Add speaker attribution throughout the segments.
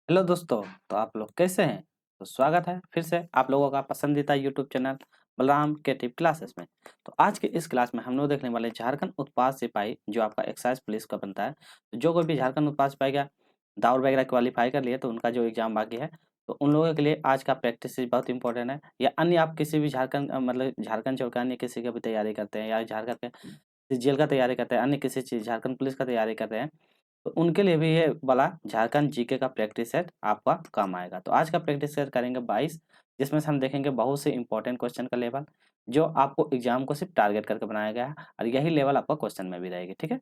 Speaker 1: Hello दोस्तों। तो आप लोग कैसे हैं? तो स्वागत है फिर से आप लोगों का पसंदीदा YouTube channel Balram creative classes में। तो आज के इस क्लास में हम लोग देखने वाले हैं झारखंड उत्पाद सिपाही जो आपका एक्साइज पुलिस का बनता है। तो जो कोई भी झारखंड उत्पाद सिपाही का दावर वगैरह क्वालिफाई कर लिए तो उनका जो एग्जाम बाकी है, तो उन लोगों के लिए आज का प्रैक्टिस बहुत इंपॉर्टेंट है। या अन्य आप किसी भी झारखंड मतलब झारखंड छोड़कर अन्य किसी की भी तैयारी करते हैं या झारखंड के जेल का तैयारी करते हैं, अन्य किसी चीज झारखंड पुलिस का तैयारी कर रहे हैं, तो उनके लिए भी ये वाला झारखंड जीके का प्रैक्टिस सेट आपका काम आएगा। तो आज का प्रैक्टिस सेट करेंगे 22, जिसमें से हम देखेंगे बहुत से इंपॉर्टेंट क्वेश्चन का लेवल जो आपको एग्जाम को सिर्फ टारगेट करके बनाया गया है, और यही लेवल आपका क्वेश्चन में भी रहेगी। ठीक है,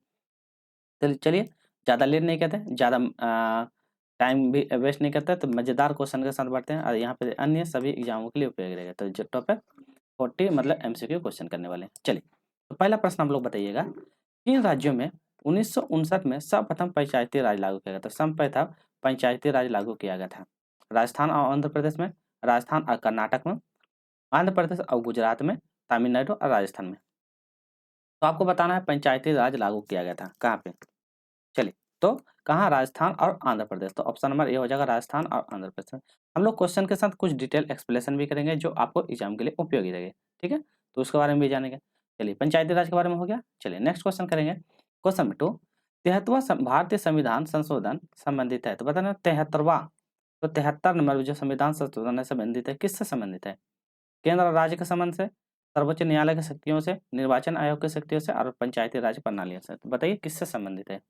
Speaker 1: चलिए चलिए, ज़्यादा लेट नहीं करते, ज़्यादा टाइम भी वेस्ट नहीं करते, तो मज़ेदार क्वेश्चन के साथ बढ़ते हैं और यहाँ पे अन्य सभी एग्जामों के लिए उपयोगी रहेगा। तो जो टॉपिक 40 मतलब एमसीक्यू क्वेश्चन करने वाले हैं। चलिए, तो पहला प्रश्न हम लोग बताइएगा, किन राज्यों में 1959 में सर्वप्रथम पंचायती राज लागू किया गया था? सर्वप्रथम पंचायती राज लागू किया गया था राजस्थान और आंध्र प्रदेश में, राजस्थान और कर्नाटक में, आंध्र प्रदेश और गुजरात में, तमिलनाडु और राजस्थान में। तो आपको बताना है पंचायती राज लागू किया गया था कहाँ पे। चलिए, तो कहाँ? राजस्थान और आंध्र प्रदेश। तो ऑप्शन नंबर ए हो जाएगा राजस्थान और आंध्र प्रदेश। हम लोग क्वेश्चन के साथ कुछ डिटेल एक्सप्लेनेशन भी करेंगे जो आपको एग्जाम के लिए उपयोगी रहेगा। ठीक है, तो उसके बारे में भी जानेंगे। चलिए, पंचायती राज के बारे में हो गया। चलिए नेक्स्ट क्वेश्चन करेंगे। क्वेश्चन नंबर 2, 73वां भारतीय संविधान संशोधन संबंधित है। तो बताना 73वां, तो 73 नंबर जो संविधान संशोधन है संबंधित है, किससे संबंधित है? केंद्र और राज्य के संबंध से, सर्वोच्च न्यायालय की शक्तियों से, निर्वाचन आयोग की शक्तियों से और पंचायती राज प्रणालियों से। तो बताइए किससे संबंधित है?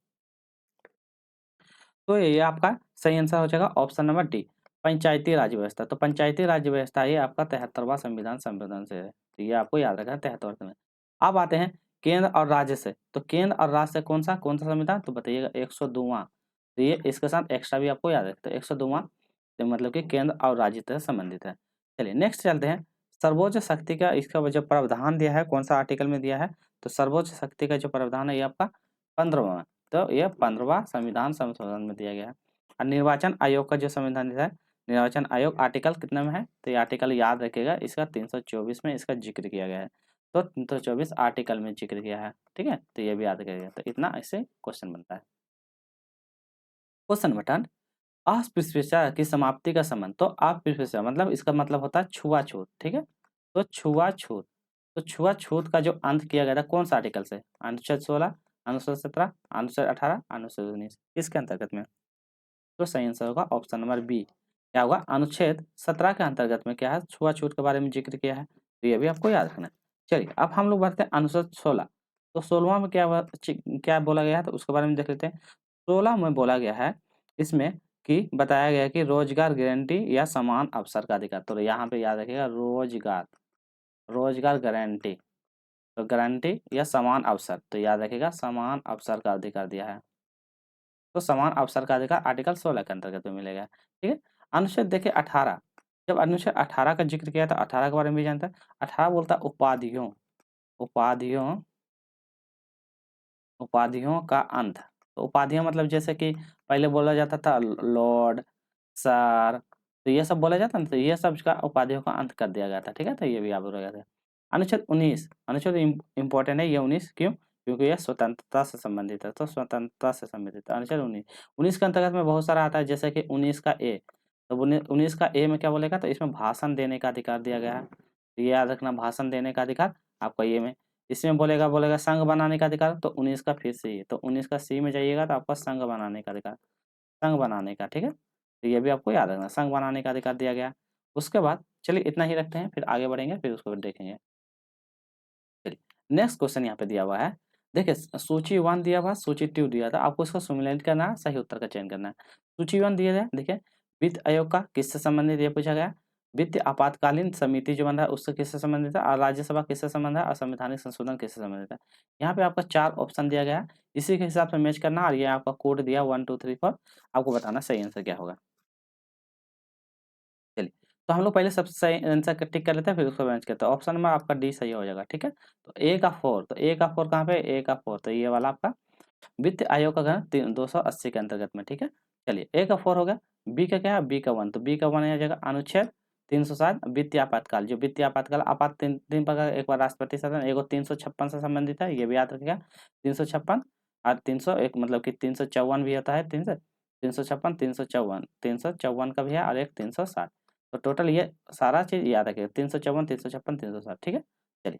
Speaker 1: तो ये आपका सही आंसर हो जाएगा ऑप्शन नंबर डी, पंचायती राज व्यवस्था। तो पंचायती राज व्यवस्था ये आपका 73वां संविधान संशोधन से है। तो ये आपको याद रखना है 73वां में। अब आते हैं केंद्र और राज्य से। तो केंद्र और राज्य से कौन सा संविधान? तो बताइएगा 102वां। तो ये इसके साथ एक्स्ट्रा भी आपको याद रखते हैं 102वां, तो मतलब कि केंद्र और राज्य से संबंधित है। चलिए नेक्स्ट चलते हैं। सर्वोच्च शक्ति का इसका जो प्रावधान दिया है कौन सा आर्टिकल में दिया है? तो सर्वोच्च शक्ति का जो प्रावधान है ये आपका 15वां, तो ये 15वां संविधान संशोधन में दिया गया है। और निर्वाचन आयोग का जो संविधान है, निर्वाचन आयोग आर्टिकल कितने में है? तो ये आर्टिकल याद रखिएगा, इसका 324 में इसका जिक्र किया गया है। तो 324 आर्टिकल में जिक्र किया है। ठीक है, तो ये भी याद रखिएगा। तो इतना ऐसे क्वेश्चन बनता है। क्वेश्चन बटन, अस्पृश्यता की समाप्ति का संबंध। तो अस्पृश्यता मतलब इसका मतलब होता है छुआछूत। ठीक है, तो छुआछूत, तो छुआछूत का जो अंत किया गया था कौन सा आर्टिकल से? अनुच्छेद 16, अनुच्छेद 17, अनुच्छेद 18, अनुच्छेद 19, इसके अंतर्गत में। तो सही आंसर होगा ऑप्शन नंबर बी। क्या होगा? अनुच्छेद 17 के अंतर्गत में क्या है? छुआछूत के बारे में जिक्र किया है। तो ये भी आपको याद रखना है। चलिए, अब हम लोग बढ़ते हैं अनुच्छेद 16। तो 16वां में क्या बोला गया है? तो उसके बारे में देख लेते हैं। 16 में बोला गया है इसमें कि बताया गया है कि रोजगार गारंटी या समान अवसर का अधिकार। तो यहाँ पे याद रखिएगा रोजगार, रोजगार गारंटी, तो गारंटी या समान अवसर, तो याद रखिएगा समान अवसर का अधिकार दिया है। तो समान अवसर का अधिकार आर्टिकल 16 के अंतर्गत में मिलेगा। ठीक है, अनुच्छेद देखिए 18, जब अनुच्छेद 18 का जिक्र किया था 18 के बारे में भी जानता है। 18 बोलता है उपाधियों, उपाधियों, उपाधियों का अंत। तो उपाधियां मतलब जैसे कि पहले बोला जाता था लॉर्ड, सर, तो ये सब बोला जाता ना, तो ये सब का उपाधियों का अंत कर दिया गया था। ठीक है, तो ये भी याद रखा था। अनुच्छेद 19, अनुच्छेद इम्पोर्टेंट है ये 19, क्यों? क्योंकि ये स्वतंत्रता से संबंधित है। तो स्वतंत्रता से संबंधित है अनुच्छेद 19। 19 के अंतर्गत में बहुत सारा आता है, जैसे कि 19 का ए। तो 19 का ए में क्या बोलेगा? तो इसमें भाषण देने का अधिकार दिया गया है। तो ये याद रखना, भाषण देने का अधिकार आपका ये में। इसमें बोलेगा बोलेगा संघ बनाने का अधिकार, तो 19 का फिर से ये, तो 19 का सी में जाइएगा तो आपका संघ बनाने का अधिकार, संघ बनाने का। ठीक है, तो ये भी आपको याद रखना, संघ बनाने का अधिकार दिया गया। उसके बाद चलिए इतना ही रखते हैं, फिर आगे बढ़ेंगे, फिर उसको देखेंगे। चलिए नेक्स्ट क्वेश्चन यहाँ पे दिया हुआ है। देखिए सूची 1 दिया हुआ, सूची 2 दिया था, आपको इसका सिमुलेट करना है, सही उत्तर का चयन करना है। सूची 1 दिया है, देखिए वित्त आयोग का किससे संबंधित ये पूछा गया। वित्त आपातकालीन समिति जो बन रहा है उससे किससे संबंधित है, और राज्यसभा किससे संबंधित है, और संवैधानिक संशोधन किससे संबंधित है। यहाँ पे आपका 4 ऑप्शन दिया गया है, इसी के हिसाब से मैच करना, और ये आपका कोड दिया 1 2 3 4, आपको बताना सही आंसर क्या होगा। चलिए, तो हम लोग पहले सबसे सही आंसर टिक कर लेते हैं, फिर उसको मैच करते हैं। ऑप्शन नंबर आपका डी सही हो जाएगा। ठीक है, तो ए का 4, तो ए का 4 कहाँ पे? ए का 4, तो ये वाला आपका वित्त आयोग का गठन 280 के अंतर्गत में। ठीक है, चलिए ए का 4 हो गया। बी का क्या है? बी का 1, तो बी का 1 आ जाएगा अनुच्छेद 360 वित्तीय आपातकाल। जो वित्तीय आपातकाल आपात तीन प्रकार, एक बार राष्ट्रपति शासन, एक 356 से संबंधित है, ये भी याद रखिएगा 356, और 301 मतलब कि 354 भी होता है, 300 356, 354, 354 का भी है और एक 360। तो टोटल ये सारा चीज याद रखिएगा, 354, 356, 360। ठीक है, चलिए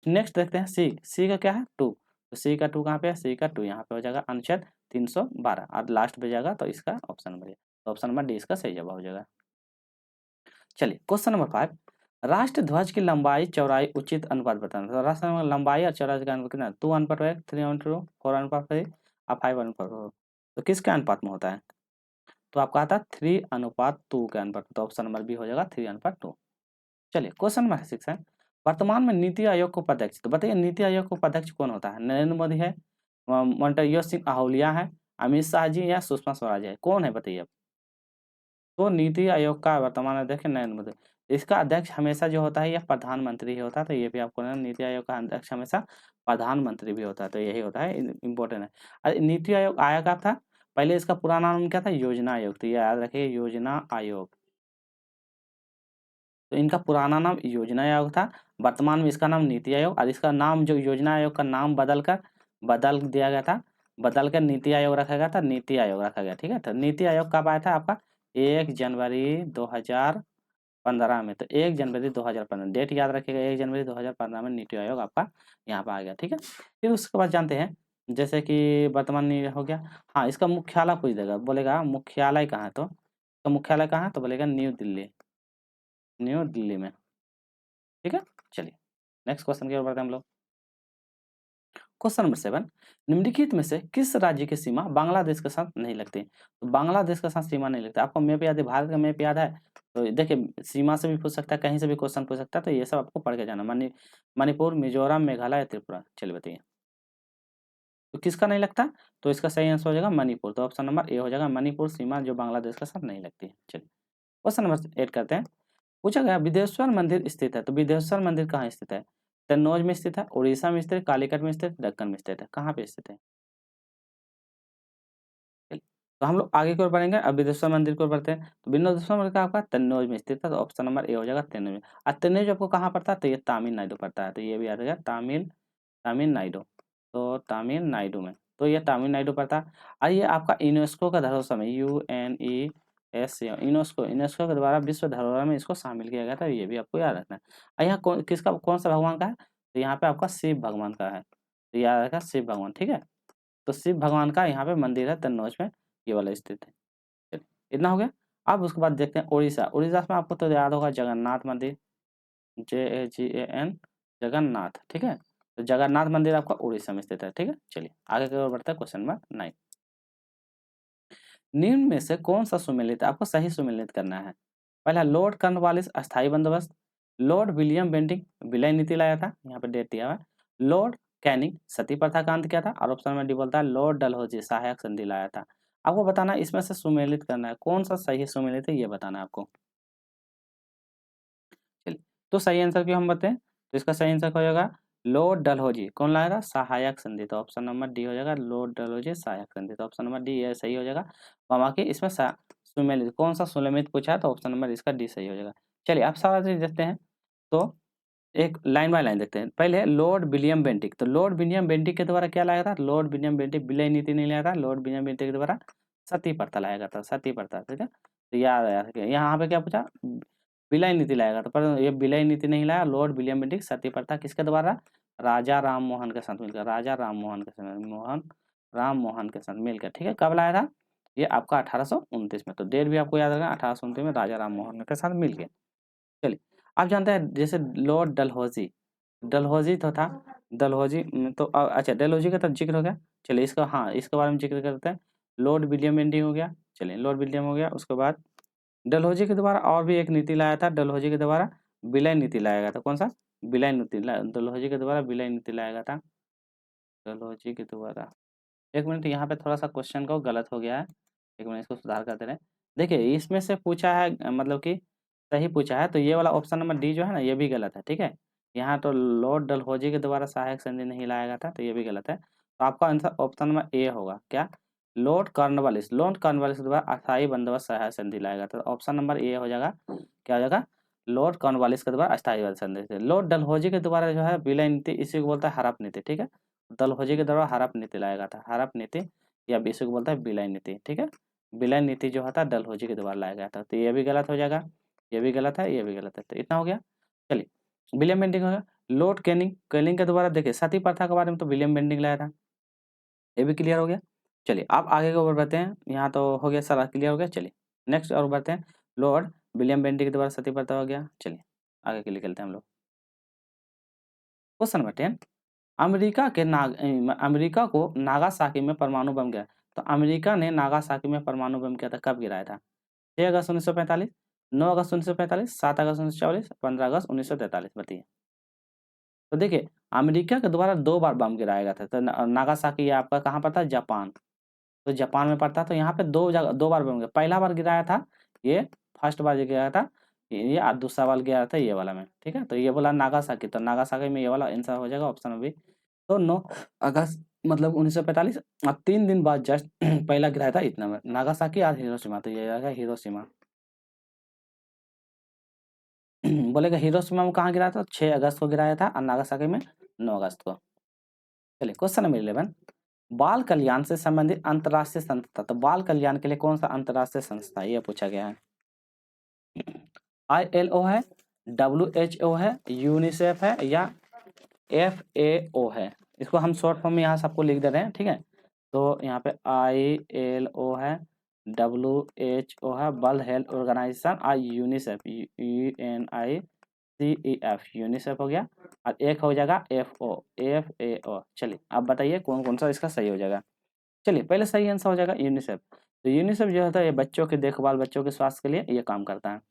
Speaker 1: नेक्स्ट देखते हैं सी। सी का क्या है 2, तो सी का 2 कहाँ पे है, सी का 2 यहाँ पे हो जाएगा अनुच्छेद 312 और लास्ट पे जाएगा तो इसका ऑप्शन नंबर, तो ऑप्शन नंबर डी इसका सही जवाब हो जाएगा। चलिए क्वेश्चन नंबर 5, राष्ट्र ध्वज की लंबाई चौड़ाई उचित अनुपात बताना। तो राष्ट्र ध्वज की लंबाई और चौड़ाई का अनुपात कितना है, 2:1, 3:2, 4:3 और 5:4। तो किसके अनुपात में होता है, तो आपका आता है 3:2 के अनुपात, तो ऑप्शन नंबर बी हो जाएगा 3:2। चलिए क्वेश्चन नंबर 6 है, वर्तमान में नीति आयोग को उपाध्यक्ष, तो बताइए नीति आयोग को उपाध्यक्ष कौन होता है, नरेंद्र मोदी है, मोन्टेगियो सिंह आहूलिया है, अमित शाह जी या सुषमा स्वराज है, कौन है बताइए आप। तो नीति आयोग का वर्तमान अध्यक्ष नरेंद्र मोदी, इसका अध्यक्ष हमेशा जो होता है यह प्रधानमंत्री ही होता है, तो ये भी आपको नीति आयोग का अध्यक्ष हमेशा प्रधानमंत्री भी होता है, तो यही होता है, इंपॉर्टेंट है। नीति आयोग आया कब था, पहले इसका पुराना नाम क्या था, योजना आयोग, तो ये याद रखिए योजना आयोग, तो इनका पुराना नाम योजना आयोग था, वर्तमान में इसका नाम नीति आयोग, और इसका नाम जो योजना आयोग का नाम बदल दिया गया था, बदल कर नीति आयोग रखा गया था, नीति आयोग रखा गया। ठीक है, तो नीति आयोग कब आया था आपका 1 जनवरी 2015 में, तो 1 जनवरी 2015 डेट याद रखिएगा, 1 जनवरी 2015 में नीति आयोग आपका यहाँ पर आ गया। ठीक है, फिर उसके बाद जानते हैं जैसे कि वर्तमान हो गया, हाँ इसका मुख्यालय पूछ देगा, बोलेगा मुख्यालय कहाँ है, तो मुख्यालय कहाँ है, तो बोलेगा न्यू दिल्ली, न्यू दिल्ली में। ठीक है, चलिए नेक्स्ट क्वेश्चन की ओर बढ़ते हैं हम लोग। क्वेश्चन नंबर 7, निम्नलिखित में से किस राज्य की सीमा बांग्लादेश के साथ नहीं लगती, तो बांग्लादेश के साथ सीमा नहीं लगती। आपको मैप याद है, भारत का मैप याद है, तो देखिए सीमा से भी पूछ सकता है, कहीं से भी क्वेश्चन पूछ सकता है, तो ये सब आपको पढ़ के जाना, मणिपुर, मिजोरम, मेघालय या त्रिपुरा। चलिए बताइए तो किसका नहीं लगता, तो इसका सही आंसर हो जाएगा मणिपुर, तो ऑप्शन नंबर ए हो जाएगा मणिपुर सीमा जो बांग्लादेश के साथ नहीं लगती है। चलिए क्वेश्चन नंबर 8 करते हैं, पूछा गया विदेश्वर मंदिर स्थित है, तो विदेश्वर मंदिर कहाँ स्थित है, कन्नौज में स्थित है, उड़ीसा में स्थित, कालीकट में स्थित, दक्कन में स्थित है, कहाँ पे स्थित है। तो हम लोग आगे की ओर बढ़ेंगे, अब विदेश्वर मंदिर की ओर बढ़ते हैं, तो विदेश्वर मंदिर का आपका कन्नौज में स्थित है, तो ऑप्शन नंबर ए हो जाएगा कन्नौज में। और कन्नौज आपको कहाँ पड़ता है, तो ये तमिलनाडु पड़ता है, तो ये भी याद रखिएगा तमिलनाडु, तो तमिलनाडु में, तो ये तमिलनाडु पड़ता है। और ये आपका यूनेस्को का धरोहर समय यूनेस्को के द्वारा विश्व धरोहर में इसको शामिल किया गया था, ये भी आपको याद रखना है। और यहाँ किसका कौन सा भगवान का है, तो यहाँ पे आपका शिव भगवान का है, तो याद रखा शिव भगवान। ठीक है, तो शिव भगवान का यहाँ पे मंदिर है कन्नौज में, ये वाला स्थित है। चलिए इतना हो गया। अब उसके बाद देखते हैं उड़ीसा, उड़ीसा में आपको तो याद होगा जगन्नाथ मंदिर, JAGAN जगन्नाथ। ठीक है, तो जगन्नाथ मंदिर आपका उड़ीसा में स्थित है। ठीक है, चलिए आगे की ओर बढ़ते हैं, क्वेश्चन नंबर 9, निम्न में से कौन सा सुमेलित आपको सही सुमेलित करना है। पहला लॉर्ड कॉर्नवालिस अस्थायी बंदोबस्त, लॉर्ड विलियम बेंटिंक विलय नीति लाया था, यहाँ पे डेट दिया हुआ है, लॉर्ड कैनिंग सती प्रथा का अंत किया था, और ऑप्शन में डी बोलता है लॉर्ड डलहौजी सहायक संधि लाया था। आपको बताना है इसमें से सुमेलित करना है, कौन सा सही सुमेलित है ये बताना है आपको। चलिए तो सही आंसर क्यों हम बताएं, तो इसका सही आंसर हो जाएगा लॉर्ड डलहौजी, कौन लाएगा सहायक संधि, तो ऑप्शन नंबर डी हो जाएगा लॉर्ड डलहौजी सहायक संधि, तो ऑप्शन नंबर डी ये सही हो जाएगा। बाकी इसमें सुमेलित कौन सा सुमेलित पूछा है, तो ऑप्शन नंबर इसका डी सही हो जाएगा। चलिए आप सारा चीज देखते हैं, तो एक लाइन बाय लाइन देखते हैं। पहले लॉर्ड विलियम बेंटिक, तो लॉर्ड विलियम बेंटिक के द्वारा क्या लाया था, लॉर्ड विलियम बेंटिक विलय नीति नहीं लाया था, लॉर्ड विलियम बेंटिक के द्वारा सती प्रथा लाया गया था, सती प्रथा। ठीक है, तो याद आया था, यहाँ पे क्या पूछा विलय नीति लाया गया था, पर ये विलय नीति नहीं लाया, लॉर्ड विलियम बेंटिक सती प्रथा किसके द्वारा, राजा राम मोहन के साथ मिलकर, राजा राम मोहन के साथ राम मोहन के साथ मिलकर। ठीक है, कब लाया था, ये आपका 1829 में, तो डेट भी आपको याद रखना 1829 में राजा राम मोहन के साथ मिल गए। चलिए आप जानते हैं जैसे लॉर्ड डलहौजी, डलहौजी तो था, डलहौजी तो अच्छा डलहौजी का तो जिक्र हो गया। चलिए इसका हाँ इसके बारे में जिक्र करते हैं, लॉर्ड विलियम बेंटिक हो गया, चलिए लॉर्ड विलियम हो गया। उसके बाद डलहौजी के द्वारा और भी एक नीति लाया था, डलहौजी के द्वारा विलय नीति लाया गया था, कौन सा विलय नीति, डलहौजी के द्वारा विलय नीति लाया गया था, डलहौजी के द्वारा। एक मिनट यहाँ पे थोड़ा सा क्वेश्चन को गलत हो गया है, एक मिनट इसको सुधार करते रहे। देखिए इसमें से पूछा है मतलब कि सही पूछा है, तो ये वाला ऑप्शन नंबर डी जो है ना ये भी गलत है। ठीक है, यहाँ तो लॉर्ड डलहौजी के द्वारा सहायक संधि नहीं लाया गया था, तो ये भी गलत है, तो आपका आंसर ऑप्शन नंबर ए होगा, क्या लॉर्ड कॉर्नवालिस के द्वारा अस्थायी बंदोबस्त सहायक संधि लाया गया था, ऑप्शन नंबर ए हो जाएगा, क्या हो जाएगा लॉर्ड कॉर्नवालिस के द्वारा अस्थायी संधि। लॉर्ड डलहौजी के द्वारा जो है विलय नीति, इसी को बोलता है हड़प नीति। ठीक है, डलहौजी के द्वारा हड़प नीति लाया गया था, हड़प नीति या इसी को बोलता है विलय नीति। ठीक है, विलय नीति जो होता है डलहौजी के द्वारा लाया गया था। तो ये भी गलत हो जाएगा, ये भी गलत है, ये भी गलत है। तो इतना हो गया। चलिए, विलियम बेंटिंक हो गया। लॉर्ड कैनिंग, कैनिंग के द्वारा देखिए सती प्रथा के बारे में तो विलियम बेंटिंक लाया था, ये भी क्लियर हो गया। चलिए अब आगे की ओर बढ़ते हैं। यहाँ तो हो गया सारा क्लियर हो गया। चलिए नेक्स्ट और बढ़ते हैं। लॉर्ड विलियम बेंटिंक के द्वारा सती प्रथा हो गया। चलिए आगे के लिए चलते हैं हम लोग। क्वेश्चन नंबर 10, अमेरिका को नागासाकी में परमाणु बम गिरा। तो अमेरिका ने नागासाकी में परमाणु बम किया था, कब गिराया था? 6 अगस्त 1945, 9 अगस्त 1945, 7 अगस्त 1944, 15 अगस्त 1943, बताइए। तो देखिए अमेरिका के द्वारा 2 बार बम गिराया गया था। तो नागासाकी ये आपका कहाँ पड़ता है? जापान। तो जापान में पड़ता है। तो यहाँ पे 2 बार बम गिरा, पहला बार गिराया था ये, फर्स्ट बार जो गिराया था ये, और दूसरा बार गिराया था ये वाला में, ठीक है। तो ये बोला नागासाकी, तो नागासाकी में ये वाला आंसर हो जाएगा ऑप्शन में भी। तो 9 अगस्त मतलब 1945, और 3 दिन बाद जस्ट पहला गिराया था इतना में, नागासाकी और हिरोशिमा। तो ये आएगा हिरोशिमा। बोलेगा हिरोशिमा में कहाँ गिराया था? 6 अगस्त को गिराया था, और नागासाकी में 9 अगस्त को। चलिए क्वेश्चन नंबर 11, बाल कल्याण से संबंधित अंतर्राष्ट्रीय संस्था। तो बाल कल्याण के लिए कौन सा अंतर्राष्ट्रीय संस्था है, ये पूछा गया है। ILO है, WHO है, यूनिसेफ है, या FAO है। इसको हम शॉर्ट फॉर्म में यहाँ सबको लिख दे रहे हैं, ठीक है। तो यहाँ पे ILO है, WHO है, वर्ल्ड हेल्थ ऑर्गेनाइजेशन, और यूनिसेफ UNICEF, यूनिसेफ हो गया, और एक हो जाएगा FAO। चलिए अब बताइए कौन कौन सा इसका सही हो जाएगा। चलिए पहले सही आंसर हो जाएगा यूनिसेफ। तो यूनिसेफ जो होता है ये बच्चों के देखभाल, बच्चों के स्वास्थ्य के लिए ये काम करता है।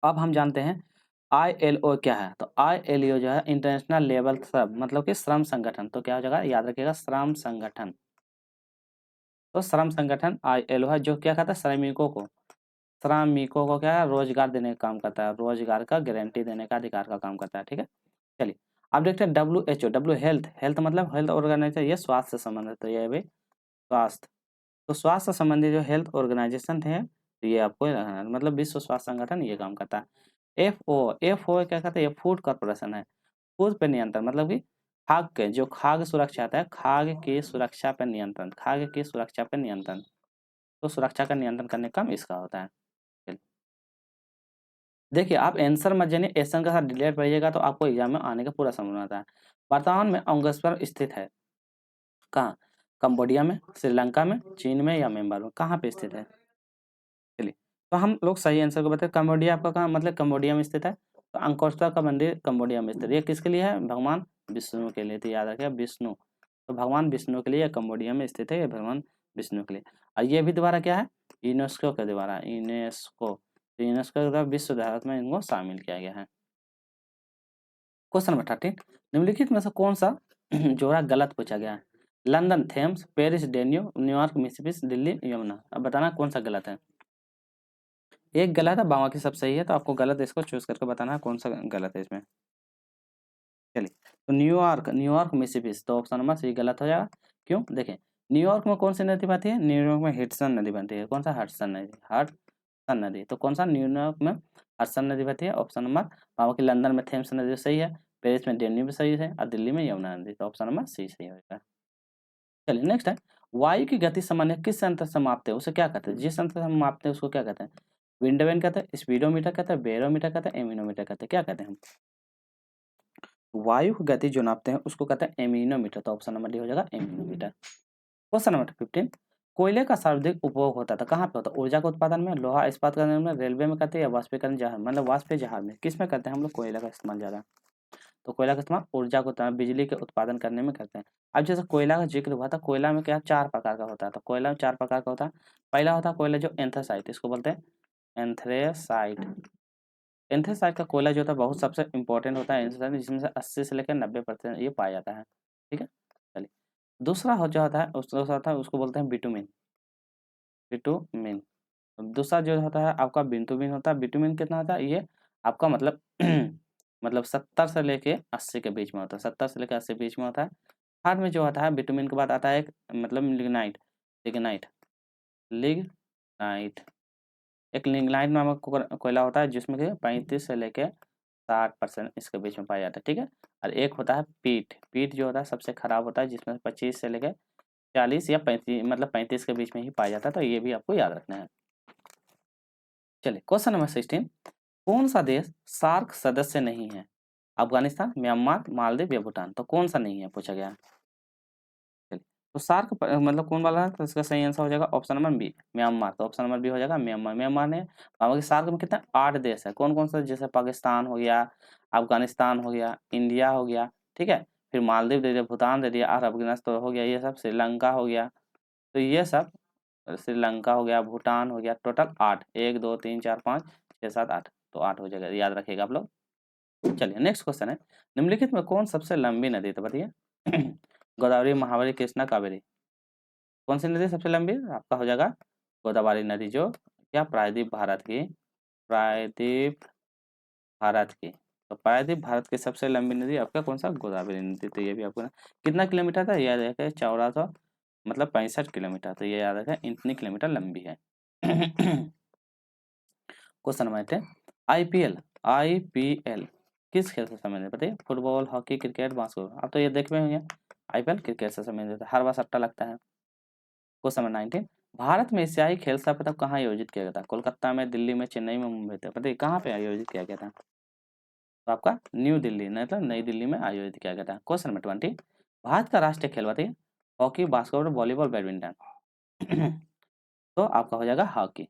Speaker 1: अब हम जानते हैं ILO क्या है। तो ILO जो है इंटरनेशनल लेवल सब मतलब कि श्रम संगठन। तो क्या हो जाएगा, याद रखिएगा, श्रम संगठन। तो श्रम संगठन ILO है, जो क्या कहता है, श्रमिकों को क्या है, रोजगार देने का काम करता है, रोजगार का गारंटी देने का अधिकार का काम करता है, ठीक है। चलिए अब देखते हैं WHO, डब्ल्यू हेल्थ, हेल्थ मतलब हेल्थ ऑर्गेनाइजेशन, ये स्वास्थ्य से संबंधित। तो ये भी स्वास्थ्य, तो स्वास्थ्य संबंधी जो हेल्थ ऑर्गेनाइजेशन है, तो ये आपको मतलब विश्व स्वास्थ्य संगठन ये काम करता है। FAO क्या कहते हैं, ये फूड कॉर्पोरेशन है, फूड पे नियंत्रण मतलब कि खाद्य जो खाद्य सुरक्षा आता है, खाद्य की सुरक्षा पर नियंत्रण, खाद्य की सुरक्षा पर नियंत्रण। तो सुरक्षा का नियंत्रण करने का काम इसका होता है। देखिए आप आंसर मत जानिए, क्वेश्चन का साथ डिलीट पढ़िएगा तो आपको एग्जाम में आने का पूरा संभावना होता है। वर्तमान में अंगोस्पर स्थित है कहाँ? कंबोडिया में, श्रीलंका में, चीन में, या म्यांमार में, कहाँ पे स्थित है? चलिए तो हम लोग सही आंसर को बताए। कंबोडिया आपका कहाँ मतलब कंबोडिया में स्थित है। तो अंकोस्पर का मंदिर कंबोडिया में स्थित है। ये किसके लिए है? भगवान विष्णु के लिए। तो याद रखिए विष्णु, तो भगवान विष्णु के लिए कंबोडिया में स्थित है, ये भगवान विष्णु के लिए। और ये भी द्वारा क्या है, यूनेस्को के द्वारा, यूनेस्को, तो यूनेस्को के द्वारा विश्व धरोहर में इनको शामिल किया गया है। क्वेश्चन नंबर 13, निम्नलिखित में से कौन सा जोड़ा गलत पूछा गया है? London Thames, Paris डेन्यू, New York Mississippi, Delhi Yamuna. अब बताना कौन सा गलत है। एक गलत है, बाकी सब सही है। तो आपको गलत इसको चूज करके बताना है कौन सा गलत है इसमें। चलिए तो न्यूयॉर्क, न्यूयॉर्क मिसिसिपी, तो ऑप्शन नंबर सी गलत हो जाएगा। क्यों? देखें न्यूयॉर्क में कौन सी नदी बहती है? न्यूयॉर्क में हडसन नदी बनती है। कौन सा? हडसन नदी, हडसन नदी। तो कौन सा? न्यूयॉर्क में हडसन नदी बहती है, ऑप्शन नंबर। बाकी लंदन में थेम्स नदी सही है, पेरिस में डेन्यू भी सही है, और दिल्ली में यमुना नदी। तो ऑप्शन नंबर सी सही होगा। चलिए नेक्स्ट है, वायु की गति सामान्य किस यंत्र से मापते हैं? उसे क्या कहते हैं? जिस यंत्र से हम मापते हैं उसको क्या कहते हैं? विंडोवेन कहते हैं, स्पीडोमीटर कहते हैं, बैरोमीटर कहते हैं, एमिनोमीटर कहते हैं। क्या कहते हैं हम? वायु की गति जो नापते हैं उसको कहते हैं एमिनोमीटर। तो ऑप्शन नंबर डी हो जाएगा एमिनोमीटर। क्वेश्चन नंबर 15, कोयले का सर्वाधिक उपभोग होता था कहाँ पे होता है? ऊर्जा के उत्पादन में, लोहा इस्पात करने में, रेलवे में करते हैं, या वाष्पीकरण जहाज मतलब वाष्प जहाज में, किस में करते हैं हम लोग कोयला का इस्तेमाल ज़्यादा? तो कोयला का इस्तेमाल ऊर्जा को बिजली के उत्पादन करने में करते हैं। अब जैसे कोयला का जिक्र हुआ था, कोयला में क्या 4 प्रकार का होता है। तो कोयला में 4 प्रकार का होता है। पहला होता है कोयला जो एंथ्रासाइट, इसको बोलते हैं एंथ्रेसाइट। एंथ्रेसाइट का कोयला जो होता है बहुत सबसे इंपॉर्टेंट होता है एंथ्रेसाइट, जिसमें से 80 से लेकर 90% ये पाया जाता है, ठीक है। चलिए दूसरा हो जो होता है दूसरा होता है उसको बोलते हैं बिटुमिन, बिटुमिन। दूसरा जो होता है आपका बिटुमिन होता है। बिटुमिन कितना होता है? ये आपका मतलब मतलब 70 से लेके 80 के बीच में होता है, 70 से लेकर 80 के बीच में होता है। थर्ड में जो आता है बिटुमिन के बाद आता है एक मतलब लिग्नाइट, लिग्नाइट, लिग्नाइट। एक लिग्नाइट नामक कोयला होता है जिसमें कि 35 से लेके 60% इसके बीच में पाया जाता है, ठीक है। और एक होता है पीट, पीट जो होता है सबसे खराब होता है जिसमें 25 से लेके 40 या 35, मतलब 35 के बीच में ही पाया जाता है, तो ये भी आपको याद रखना है। चलिए क्वेश्चन नंबर 16, कौन सा देश सार्क सदस्य नहीं है? अफगानिस्तान, म्यांमार, मालदीव या भूटान। तो कौन सा नहीं है पूछा गया है। चलिए, तो सार्क मतलब कौन वाला है, तो इसका सही आंसर हो जाएगा ऑप्शन नंबर बी, म्यांमार। तो ऑप्शन नंबर बी हो जाएगा म्यांमार। म्यांमार ने सार्क में कितना 8 देश है। कौन कौन सा, जैसे पाकिस्तान हो गया, अफगानिस्तान हो गया, इंडिया हो गया, ठीक है, फिर मालदीव दे दिया, भूटान दे दिया, और अफगानिस्तान तो हो गया, ये सब श्रीलंका हो गया। तो ये सब श्रीलंका हो गया, भूटान हो गया, टोटल 8, 1 2 3 4 5 6 7 8, तो 8 हो जाएगा, याद रखिएगा आप लोग। चलिए नेक्स्ट क्वेश्चन है, निम्नलिखित में कौन सबसे लंबी नदी, तो बताइए। गोदावरी, महावरी, कृष्णा, कावेरी। कौन सी नदी सबसे लंबी है? आपका हो जाएगा गोदावरी नदी, जो क्या प्रायद्वीप भारत की, प्रायद्वीप भारत की। तो प्रायद्वीप भारत की सबसे लंबी नदी आपका कौन सा, गोदावरी नदी। तो ये भी आपको कितना किलोमीटर था, याद रखें 1400 मतलब 65 किलोमीटर। तो ये याद रखें इतनी किलोमीटर लंबी है। क्वेश्चन नंबर 10, आईपीएल, आईपीएल किस खेल से संबंधित बताइए। Football, hockey, cricket, basketball. आप तो ये देख में होंगे, आईपीएल क्रिकेट से संबंधित है, हर बार सट्टा लगता है। क्वेश्चन नंबर 19, भारत में एशियाई खेल प्रतियोगिता कहाँ आयोजित किया गया था? कोलकाता में, दिल्ली में, चेन्नई में, मुंबई में। बताइए कहाँ पे आयोजित किया गया था? तो आपका न्यू दिल्ली, मतलब नई दिल्ली में आयोजित किया गया था। क्वेश्चन नंबर 20, भारत का राष्ट्रीय खेल बताइए। Hockey, basketball, volleyball, badminton. तो आपका हो जाएगा हॉकी।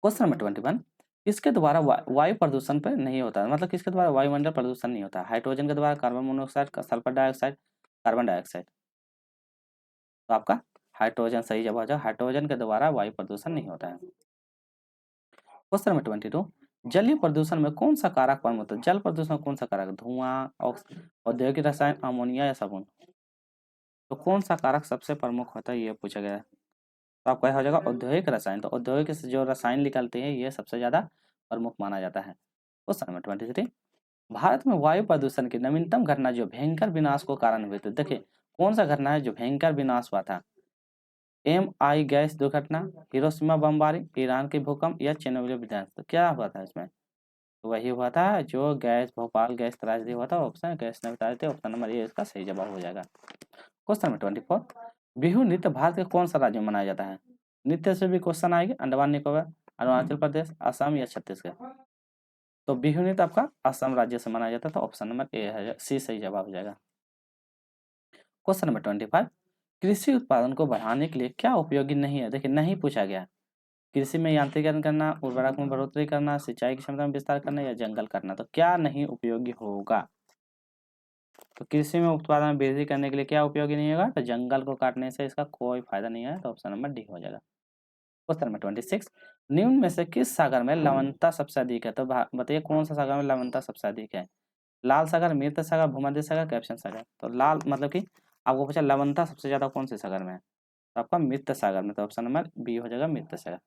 Speaker 1: क्वेश्चन नंबर 21, किसके द्वारा वायु प्रदूषण पे नहीं होता, मतलब किसके द्वारा वायुमंडल प्रदूषण नहीं होता? हाइड्रोजन के द्वारा, carbon monoxide, sulphur dioxide, carbon dioxide. तो आपका हाइड्रोजन सही जवाब है, हाइड्रोजन के द्वारा वायु प्रदूषण नहीं होता है। क्वेश्चन नंबर 22, जलीय प्रदूषण में कौन सा कारक प्रमुख होता है? जल प्रदूषण में कौन सा कारक, धुआं, औद्योगिक रसायन, अमोनिया या साबुन। तो कौन सा कारक सबसे प्रमुख होता है, ये पूछा गया है। तो आपका हो जाएगा औद्योगिक रसायन। तो औद्योगिक से जो रसायन निकलते हैं, ये सबसे ज्यादा प्रमुख माना जाता है। क्वेश्चन नंबर 23, भारत में वायु प्रदूषण की नवीनतम घटना जो भयंकर विनाश को कारण हुए थे, देखिए कौन सा घटना है जो भयंकर विनाश हुआ था? MI गैस दुर्घटना, हिरोशिमा बमबारी, ईरान के भूकंप या चेरनोबिल विध्वंस। तो क्या हुआ था इसमें? तो वही हुआ था जो गैस, भोपाल गैस त्रासदी हुआ था। ऑप्शन गैस ने बता देते, ऑप्शन नंबर ए इसका सही जवाब हो जाएगा। क्वेश्चन नंबर 24, बिहू नृत्य भारत के कौन सा राज्य में मनाया जाता है? नृत्य से भी क्वेश्चन आएंगे, अंडमान निकोबार, अरुणाचल प्रदेश, असम या छत्तीसगढ़। तो बिहू नृत्य आपका असम राज्य से मनाया जाता था। ऑप्शन नंबर ए है, सी सही जवाब हो जाएगा। क्वेश्चन नंबर 25, कृषि उत्पादन को बढ़ाने के लिए क्या उपयोगी नहीं है? देखिए नहीं पूछा गया। कृषि में यांत्रिकरण करना, उर्वरक में बढ़ोतरी करना, सिंचाई की क्षमता में विस्तार करना या जंगल करना। तो क्या नहीं उपयोगी होगा? तो कृषि में उत्पादन में वृद्धि करने के लिए क्या उपयोगी नहीं होगा? तो जंगल को काटने से इसका कोई फायदा नहीं है। तो ऑप्शन नंबर डी हो जाएगा। क्वेश्चन नंबर 26, निम्न में से किस सागर में लवणता सबसे अधिक है? तो बताइए कौन सा सागर में लवणता सबसे अधिक है? लाल सागर, मृत सागर, भूमध्य सागर, कैप्शन सागर। तो लाल मतलब कि आपको पूछा लवणता सबसे ज्यादा कौन से सागर में है? तो आपका मृत सागर में। तो ऑप्शन नंबर बी हो जाएगा, मृत सागर।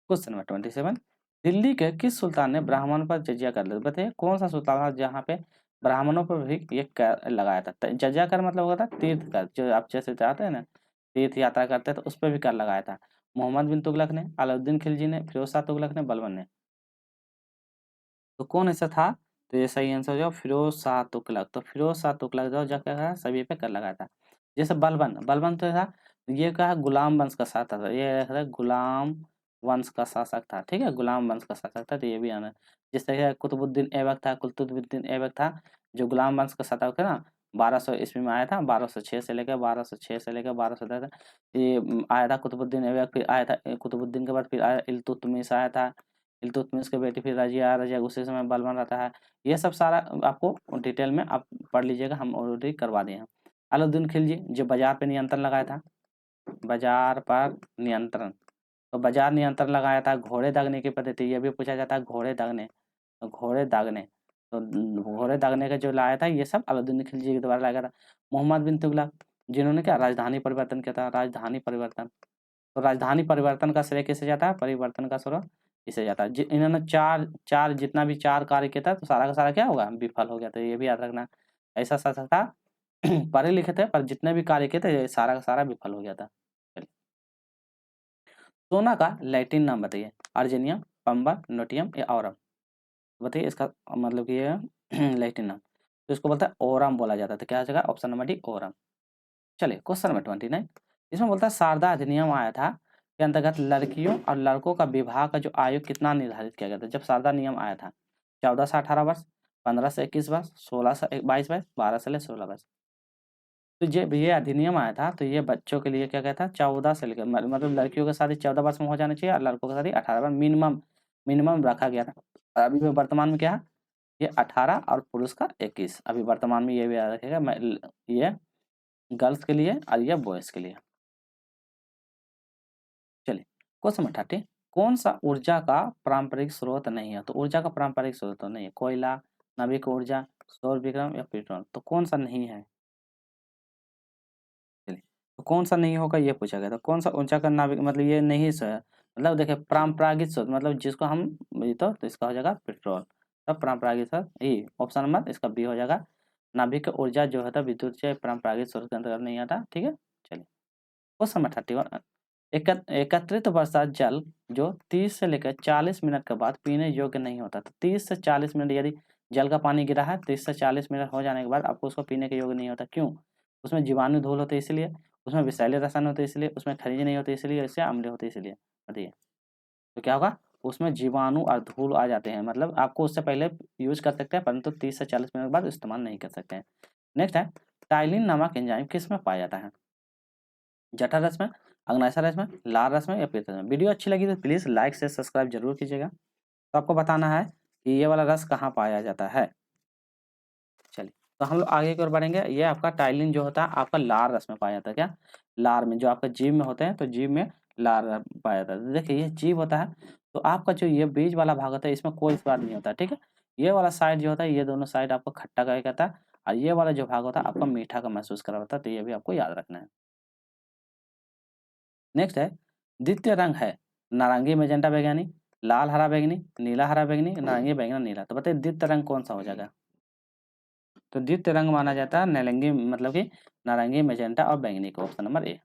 Speaker 1: क्वेश्चन नंबर 27, दिल्ली के किस सुल्तान ने ब्राह्मण पर जजिया कर लिया? बताइए कौन सा सुल्तान था जहाँ पे ब्राह्मणों पर भी ये कर लगाया था? जजिया कर मतलब होता है तीर्थ कर, जो आप जैसे चाहते हैं ना तीर्थ यात्रा करते हैं, तो उस पर भी कर लगाया था। मोहम्मद बिन तुगलक ने, अलाउद्दीन खिलजी ने, फिरोज शाह तुगलक ने, बलबन ने। तो कौन ऐसा था? तो ये सही आंसर हो जाओ फिरोज शाह तुगलक। तो फिरोज शाह तुगलक जो क्या कहा, सभी पे कर लगाया था। जैसे बलबन, बलबन तो था, ये कहा गुलाम वंश का शासक था, ये था गुलाम वंश का शासक था। ठीक है, गुलाम वंश का शासक था, तो ये भी आना। जिस तरह से कुतुबुद्दीन ऐबक था, कुतुबुद्दीन ऐबक था जो गुलाम वंश का शासक था ना, 1200 ईस्वी में आया था। 1206 से लेकर 1206 से लेकर 1210 ये आया था कुतुबुद्दीन ऐबक। फिर आया था कुतुबुद्दीन के बाद फिर आया इल्तुतमिश आया था। इल्तुतमिश के बेटे फिर रजिया, रजिया उसी समय बलबन रहता है। ये सब सारा आपको डिटेल में आप पढ़ लीजिएगा, हम ऑलरेडी करवा दिए हैं। अलाउद्दीन खिलजी जो बाजार पे नियंत्रण लगाया था, बाजार पर नियंत्रण। तो बाजार नियंत्रण लगाया था। घोड़े दागने की पद्धति, ये भी पूछा जाता है, घोड़े दागने। तो घोड़े दागने, तो घोड़े दागने का जो लाया था, ये सब अलाउद्दीन खिलजी के द्वारा लाया गया था। मोहम्मद बिन तुगलक, जिन्होंने क्या राजधानी परिवर्तन किया था, राजधानी परिवर्तन। तो राजधानी परिवर्तन का श्रेय किसे जाता है? परिवर्तन का श्रेय इसे जाता है। इन्होंने चार चार जितना भी चार कार्य किया था, तो सारा का सारा क्या होगा? विफल हो गया। तो ये भी याद रखना। ऐसा शासक था, पढ़े लिखे थे, पर जितने भी कार्य किए थे, ये सारा का सारा विफल हो गया था। चलिए, सोना का लैटिन नाम बताइए। अर्जेनियम, पंबर, नोटियम या औरम। बताइए इसका मतलब कि ये लैटिन नाम। तो इसको बोलता है ओरम बोला जाता था। क्या हो जाएगा? Option number D Oram. चलिए क्वेश्चन नंबर 29, इसमें बोलता है शारदा अधिनियम आया था के अंतर्गत लड़कियों और लड़कों का विवाह का जो आयु कितना निर्धारित किया गया था जब शारदा नियम आया था? 14 से 18 वर्ष, 15 से 21 वर्ष, 16 से 22 वर्ष, 12 से ले 16 वर्ष। तो ये अधिनियम आया था, तो ये बच्चों के लिए क्या कहता है 14 से लेकर मतलब लड़कियों की शादी 14 वर्ष में हो जानी चाहिए और लड़कों की शादी 18 वर्ष मिनिमम रखा गया था। अभी में वर्तमान में क्या है, ये 18 और पुरुष का 21। अभी वर्तमान में ये भी याद रखिएगा, ये गर्ल्स के लिए और ये बॉयज के लिए। चलिए क्वेश्चन नंबर 30, कौन सा ऊर्जा का पारंपरिक स्रोत नहीं है? तो ऊर्जा का पारंपरिक स्रोत तो नहीं है, कोयला, नाभिक ऊर्जा, सौर विक्रम या पेट्रोल, तो कौन सा नहीं है? चलिए, तो कौन सा नहीं होगा ये पूछा गया था, कौन सा ऊर्जा का नाभिक मतलब ये नहीं है, मतलब देखिए पारंपरिक स्रोत मतलब जिसको हम तो इसका हो जाएगा पेट्रोल। तब पारंपरिक स्रोत ई ऑप्शन नंबर इसका बी हो जाएगा। नाभिक ऊर्जा जो है विद्युत से पारंपरिक स्रोत के अंतर्गत नहीं आता। ठीक है, चलिए क्वेश्चन नंबर 31, एकत्रित वर्षा जल जो 30 से लेकर 40 मिनट के बाद पीने योग्य नहीं होता। तो 30 से 40 मिनट यदि जल का पानी गिरा है 30 से 40 मिनट हो जाने के बाद आपको उसको पीने के योग्य नहीं होता। क्यों? उसमें जीवाणु धूल होते इसलिए, उसमें विषैले रसायन होते इसलिए, उसमें खनिज नहीं होते इसलिए, इससे अम्ल होते इसलिए। बताइए तो क्या होगा? उसमें जीवाणु और धूल आ जाते हैं, मतलब आपको उससे पहले यूज कर सकते हैं परंतु 30 से 40 मिनट के बाद इस्तेमाल नहीं कर सकते हैं। नेक्स्ट है टाइलिन नामक एंजाइम किस में पाया जाता है? जठर रस में, अग्नाशय रस में, लाल रस में या पीत रस में? वीडियो अच्छी लगी तो प्लीज़ लाइक से सब्सक्राइब जरूर कीजिएगा। तो आपको बताना है कि ये वाला रस कहाँ पाया जाता है। चलिए तो हम लोग आगे की ओर बढ़ेंगे। ये आपका टाइलिन जो होता है आपका लार रस में पाया जाता है। क्या? लार में, जो आपका जीभ में होते हैं तो जीभ में लार पाया जाता है। तो देखिए ये जीभ होता है, तो आपका जो ये बीच वाला भाग होता है इसमें कोई स्वाद नहीं होता। ठीक है, ये वाला साइड जो होता है ये दोनों साइड आपको खट्टा का कहता है और ये वाला जो भाग होता है आपका मीठा का महसूस करा होता है। तो ये भी आपको याद रखना है। नेक्स्ट है द्वितीय रंग है नारंगी मैजेंटा बैंगनी, लाल हरा बैंगनी, नीला हरा बैंगनी, नारंगी बैंगनी नीला। तो बताइए द्वितीय रंग कौन सा हो जाएगा? तो द्वितीय रंग माना जाता है नारंगी, मतलब कि नारंगी मैजेंटा और बैंगनी को, option number A.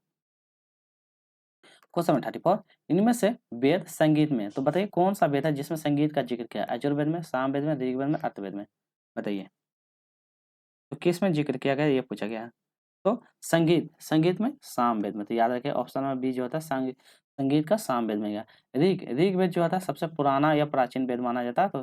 Speaker 1: Question number 34, इनमें से वेद संगीत में तो बताइए कौन सा वेद है जिसमें संगीत का जिक्र किया है? यजुर्वेद में, सामवेद में, ऋग्वेद में, अथर्ववेद में? बताइए तो किस में जिक्र किया गया ये पूछा गया है। तो संगीत में सामवेद में। तो याद रखिए ऑप्शन नंबर बी जो होता है संगीत का सामवेद में गया। ऋग्वेद जो होता है सबसे पुराना या प्राचीन वेद माना जाता है। तो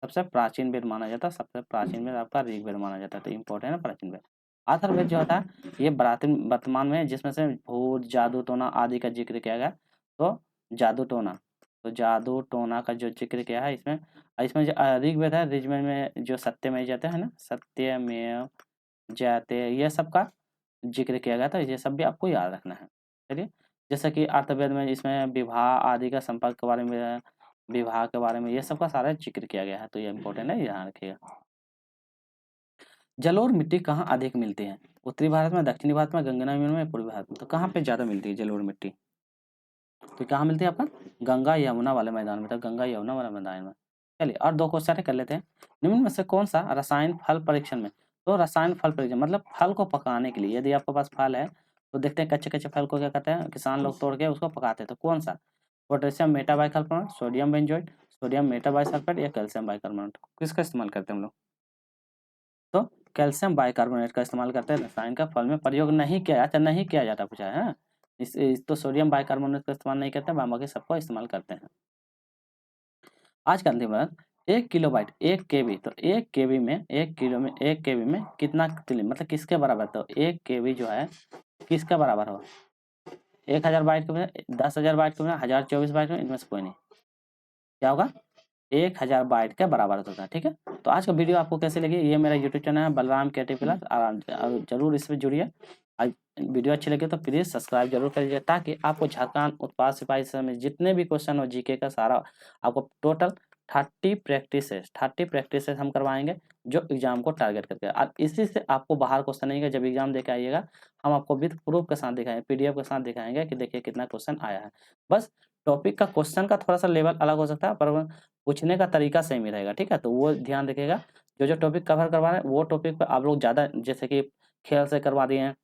Speaker 1: सबसे प्राचीन वेद माना जाता है, सबसे प्राचीन वेद आपका ऋग्वेद माना जाता है। तो इम्पोर्टेंट है प्राचीन वेद। अथर्ववेद जो होता है ये वर्तमान में जिसमें से भूत, जादू टोना आदि का जिक्र किया गया। तो जादू टोना, तो जादू टोना का जो जिक्र किया है इसमें, इसमें जो ऋग्वेद है, ऋग्वेद में जो सत्यमेव जयते है ना, सत्यमेव जयते, ये सब का जिक्र किया गया था। ये सब भी आपको याद रखना है। चलिए जैसे कि अर्थवेद में इसमें विवाह आदि का संपर्क के बारे में, विवाह के बारे में ये सब का सारा जिक्र किया गया है। तो ये इंपॉर्टेंट है, ध्यान रखिएगा। जलोढ़ मिट्टी कहाँ अधिक मिलती है? उत्तरी भारत में, दक्षिणी भारत में, गंगा नदी में, पूर्वी भारत में? तो कहाँ पे ज्यादा मिलती है जलोढ़ मिट्टी? तो कहाँ मिलती है आपका? गंगा यमुना वाले मैदान में। तो गंगा यमुना वाले मैदान में। चलिए और दो क्वेश्चन कर लेते हैं। निम्न में से कौन सा रसायन फल परीक्षण में, तो रसायन फल परीक्षण मतलब फल को पकाने के लिए, यदि आपके पास फल है तो देखते हैं कच्चे कच्चे फल को क्या करते हैं किसान लोग, तोड़ के उसको पकाते हैं। तो कौन सा? Potassium मेटाबाइकार्बोनेट, sodium benzoate, sodium metabisulphite या कैल्शियम बाइकार्बोनेट? किसका इस्तेमाल करते हैं हम लोग? तो कैल्शियम बाइकार्बोनेट का इस्तेमाल करते हैं। रसायन का फल में प्रयोग नहीं किया, अच्छा नहीं किया जाता पूछा है। तो सोडियम बाइकार्बोनेट का इस्तेमाल नहीं करते, बाकी सबको इस्तेमाल करते हैं। आज का अंतिम प्रश्न, 1 किलोबाइट 1 KB, तो 1 KB में कितना मतलब किसके बराबर? तो 1 KB जो है किसके बराबर हो? 1000 बाइट के में, 10,000 बाइट के में, 1024 बाइट में, इनमें से कोई नहीं। क्या होगा? 1000 बाइट के बराबर होता है। ठीक है, तो आज का वीडियो आपको कैसे लगी? ये मेरा यूट्यूब चैनल है बलराम क्रिएटिव क्लास, जरूर इसमें जुड़िए। आज वीडियो अच्छी लगे तो प्लीज़ सब्सक्राइब जरूर करिए ताकि आपको झारखंड उत्पाद सिपाही में जितने भी क्वेश्चन हो जीके का सारा आपको टोटल 30 प्रैक्टिसेस हम करवाएंगे जो एग्जाम को टारगेट करके। और इसी से आपको बाहर क्वेश्चन नहीं है, जब एग्जाम देके आइएगा हम आपको विद प्रूफ के साथ दिखाएंगे, पीडीएफ के साथ दिखाएंगे कि देखिए कितना क्वेश्चन आया है। बस टॉपिक का क्वेश्चन का थोड़ा सा लेवल अलग हो सकता है पर पूछने का तरीका सेम ही रहेगा। ठीक है, तो वो ध्यान रखिएगा। जो जो टॉपिक कवर करवा रहे हैं वो टॉपिक पर आप लोग ज़्यादा, जैसे कि खेल से करवा दिए हैं,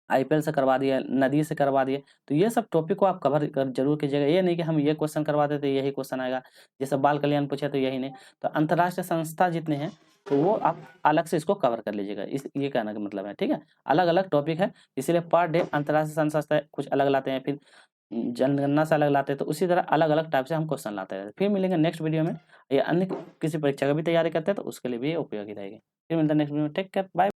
Speaker 1: आईपीएल से करवा दिया, नदी से करवा दिए, तो ये सब टॉपिक को आप कवर जरूर कीजिएगा। ये नहीं कि हम ये क्वेश्चन करवा देते यही क्वेश्चन आएगा, जैसे बाल कल्याण पूछे तो यही नहीं। तो अंतर्राष्ट्रीय संस्था जितने हैं तो वो आप अलग से इसको कवर कर लीजिएगा, इस ये कहने का मतलब है, ठीक है। अलग अलग टॉपिक है, इसलिए पर डे अंतर्राष्ट्रीय संस्था कुछ अलग लाते हैं, फिर जनगणना से अलग लाते हैं, तो उसी तरह अलग अलग टाइप से हम क्वेश्चन लाते हैं। फिर मिलेंगे नेक्स्ट वीडियो में, या अन्य किसी परीक्षा का भी तैयारी करते हैं तो उसके लिए भी उपयोगी रहेगी। फिर मिलते हैं नेक्स्ट वीडियो में, टेक केयर, बाय।